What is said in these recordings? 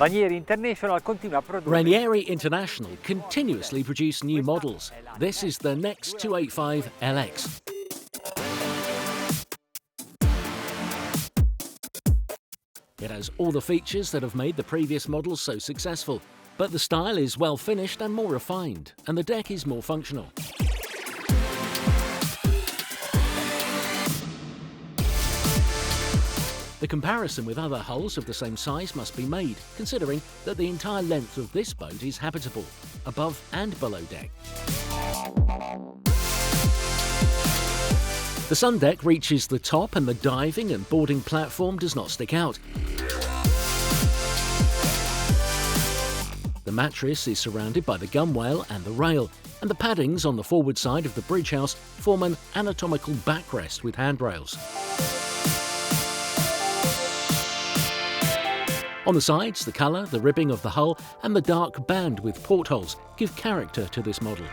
Ranieri International continua a produrre. Ranieri International continuously produce new models. This is the Next 285 LX. It has all the features that have made the previous models so successful, but the style is well finished and more refined, and the deck is more functional. The comparison with other hulls of the same size must be made, considering that the entire length of this boat is habitable, above and below deck. The sun deck reaches the top and the diving and boarding platform does not stick out. The mattress is surrounded by the gunwale and the rail, and the paddings on the forward side of the bridge house form an anatomical backrest with handrails. On the sides, the colour, the ribbing of the hull and the dark band with portholes give character to this model.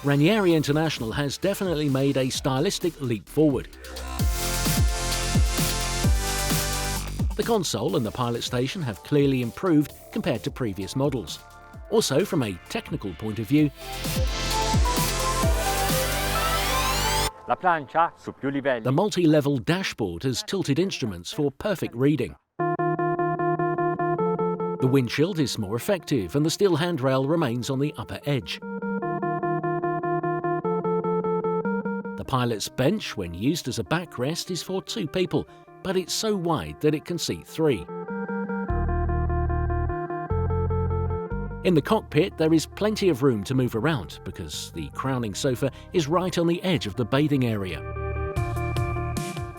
Ranieri International has definitely made a stylistic leap forward. The console and the pilot station have clearly improved compared to previous models. Also, from a technical point of view, La plancia su più livelli. The multi-level dashboard has tilted instruments for perfect reading. The windshield is more effective and the steel handrail remains on the upper edge. The pilot's bench, when used as a backrest, is for 2 people, but it's so wide that it can seat 3. In the cockpit, there is plenty of room to move around because the crowning sofa is right on the edge of the bathing area.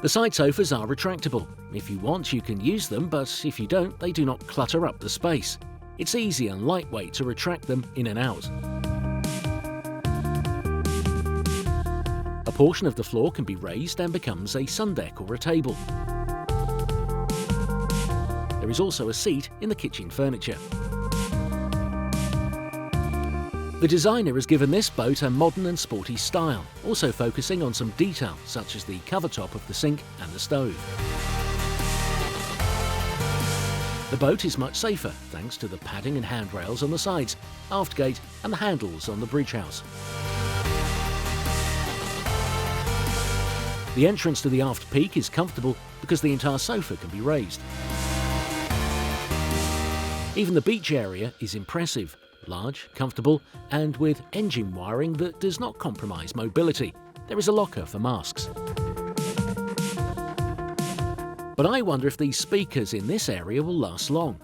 The side sofas are retractable. If you want, you can use them, but if you don't, they do not clutter up the space. It's easy and lightweight to retract them in and out. A portion of the floor can be raised and becomes a sun deck or a table. There is also a seat in the kitchen furniture. The designer has given this boat a modern and sporty style, also focusing on some detail such as the cover top of the sink and the stove. The boat is much safer thanks to the padding and handrails on the sides, aft gate and the handles on the bridge house. The entrance to the aft peak is comfortable because the entire sofa can be raised. Even the beach area is impressive. Large, comfortable, and with engine wiring that does not compromise mobility. There is a locker for masks. But I wonder if these speakers in this area will last long.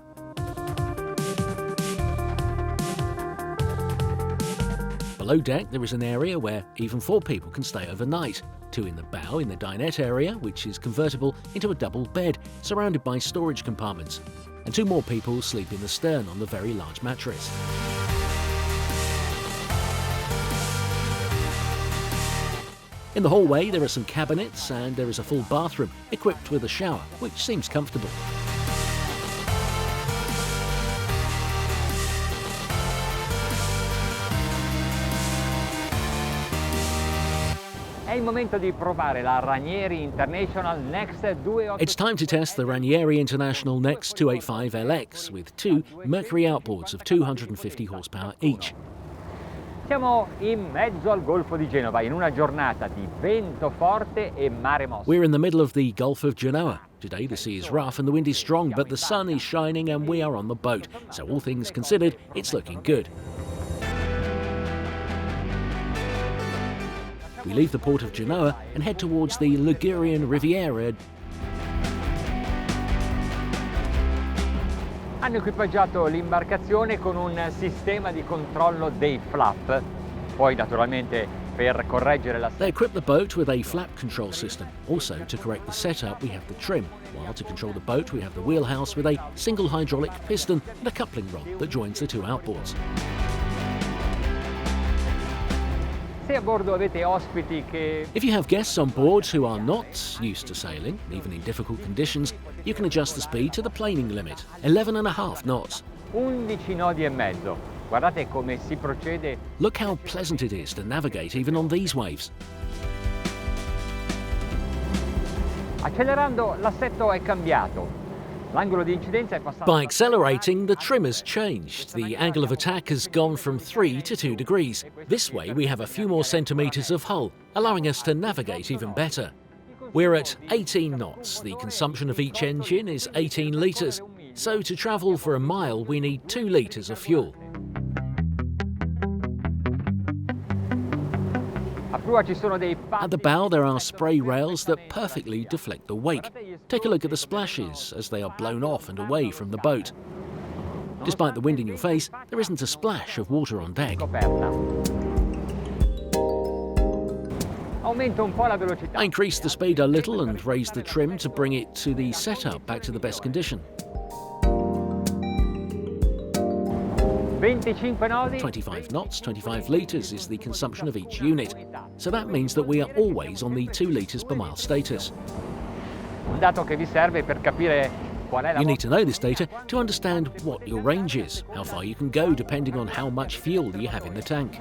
Below deck there is an area where even 4 people can stay overnight. 2 in the bow in the dinette area, which is convertible into a double bed surrounded by storage compartments. And 2 more people sleep in the stern on the very large mattress. In the hallway there are some cabinets and there is a full bathroom equipped with a shower, which seems comfortable. È il momento di provare la Ranieri International Next 285. It's time to test the Ranieri International Next 285 LX with 2 Mercury outboards of 250 horsepower each. Siamo in mezzo al Golfo di Genova in una giornata di vento forte e mare mosso. We're in the middle of the Gulf of Genoa. Today the sea is rough and the wind is strong, but the sun is shining and we are on the boat. So all things considered, it's looking good. We leave the port of Genoa and head towards the Ligurian Riviera. Hanno equipaggiato l'imbarcazione con un sistema di controllo dei flap. Poi naturalmente per correggere la... They equip the boat with a flap control system. Also, to correct the setup, we have the trim, while to control the boat, we have the wheelhouse with a single hydraulic piston and a coupling rod that joins the 2 outboards. Se a bordo avete ospiti che... If you have guests on board who are not used to sailing, even in difficult conditions, you can adjust the speed to the planing limit, 11.5 knots. 11 nodi e mezzo. Guardate come si procede. Look how pleasant it is to navigate even on these waves. Accelerando l'assetto è cambiato. L'angolo di incidenza è passato. By accelerating, the trim has changed. The angle of attack has gone from 3 to 2 degrees. This way we have a few more centimetres of hull, allowing us to navigate even better. We're at 18 knots. The consumption of each engine is 18 litres. So to travel for a mile we need 2 litres of fuel. At the bow there are spray rails that perfectly deflect the wake. Take a look at the splashes as they are blown off and away from the boat. Despite the wind in your face, there isn't a splash of water on deck. I increased the speed a little and raised the trim to bring it to the setup back to the best condition. 25 knots, 25 litres is the consumption of each unit. So that means that we are always on the 2 litres per mile status. You need to know this data to understand what your range is, how far you can go depending on how much fuel you have in the tank.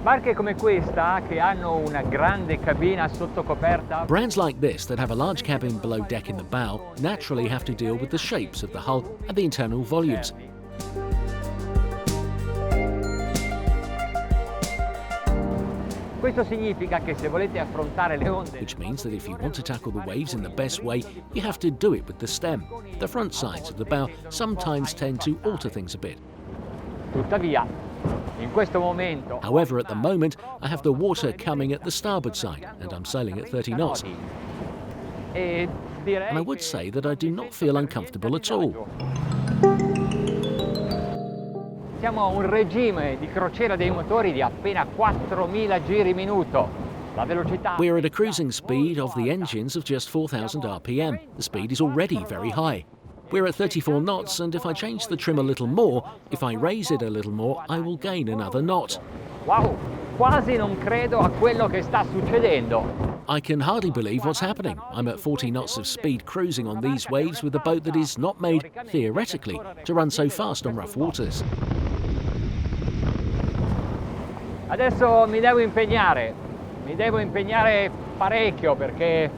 Barche come questa, che hanno una grande cabina sotto coperta. Brands like this that have a large cabin below deck in the bow naturally have to deal with the shapes of the hull and the internal volumes. Questo significa che se volete affrontare le onde. Which means that if you want to tackle the waves in the best way, you have to do it with the stem. The front sides of the bow sometimes tend to alter things a bit. Tuttavia, in questo momento. However, at the moment, I have the water coming at the starboard side, and I'm sailing at 30 knots. And I would say that I do not feel uncomfortable at all. Siamo a un regime di crociera dei motori di appena 4.000 giri minuto. La velocità. We're at a cruising speed of the engines of just 4,000 RPM. The speed is already very high. We're at 34 knots, and if I change the trim a little more, if I raise it a little more, I will gain another knot. Wow, quasi non credo a quello che sta succedendo. I can hardly believe what's happening. I'm at 40 knots of speed cruising on these waves with a boat that is not made, theoretically, to run so fast on rough waters. Adesso mi devo impegnare parecchio perché.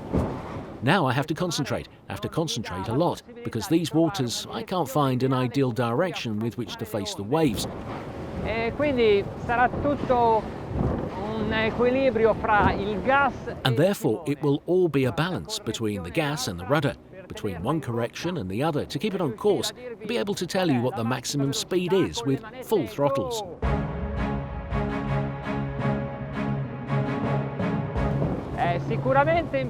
Now I have to concentrate a lot, because these waters, I can't find an ideal direction with which to face the waves. E quindi sarà tutto un equilibrio fra il gas. And therefore it will all be a balance between the gas and the rudder, between one correction and the other, to keep it on course and be able to tell you what the maximum speed is with full throttles.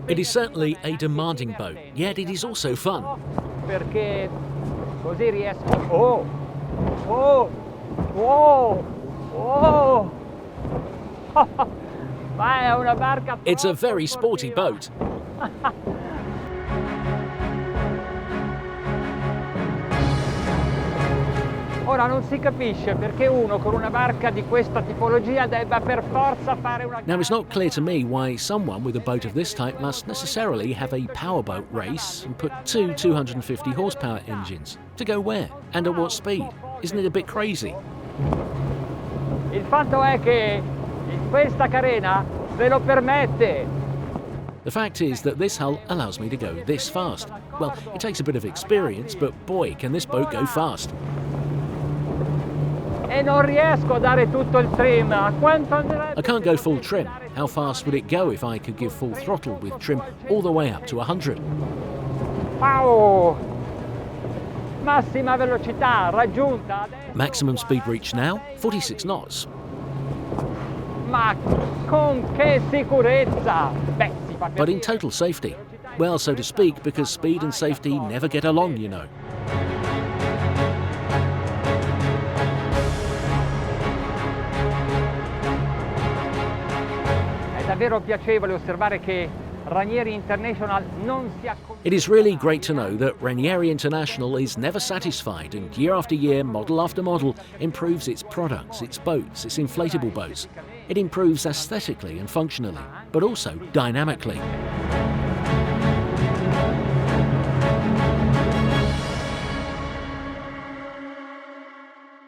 It is certainly a demanding boat, yet it is also fun. Perché così riesco. Ma è una barca. It's a very sporty boat. Ora non si capisce perché uno con una barca di questa tipologia debba per forza fare una. Now it's not clear to me why someone with a boat of this type must necessarily have a powerboat race and put 2 250 horsepower engines. To go where? And at what speed? Isn't it a bit crazy? Il fatto è che questa carena ve lo permette. The fact is that this hull allows me to go this fast. Well, it takes a bit of experience, but boy, can this boat go fast. E non riesco a dare tutto il trim. A quanto andrebbe? I can't go full trim. How fast would it go if I could give full throttle with trim all the way up to 100? Wow! Massima velocità raggiunta. Maximum speed reached now, 46 knots. Ma con che sicurezza! Beh, si fa But in total safety. Well, so to speak, because speed and safety never get along, you know. davvero piacevole osservare che Ranieri International non si It is really great to know that Ranieri International is never satisfied and year after year, model after model, improves its products, its boats, its inflatable boats. It improves aesthetically and functionally, but also dynamically.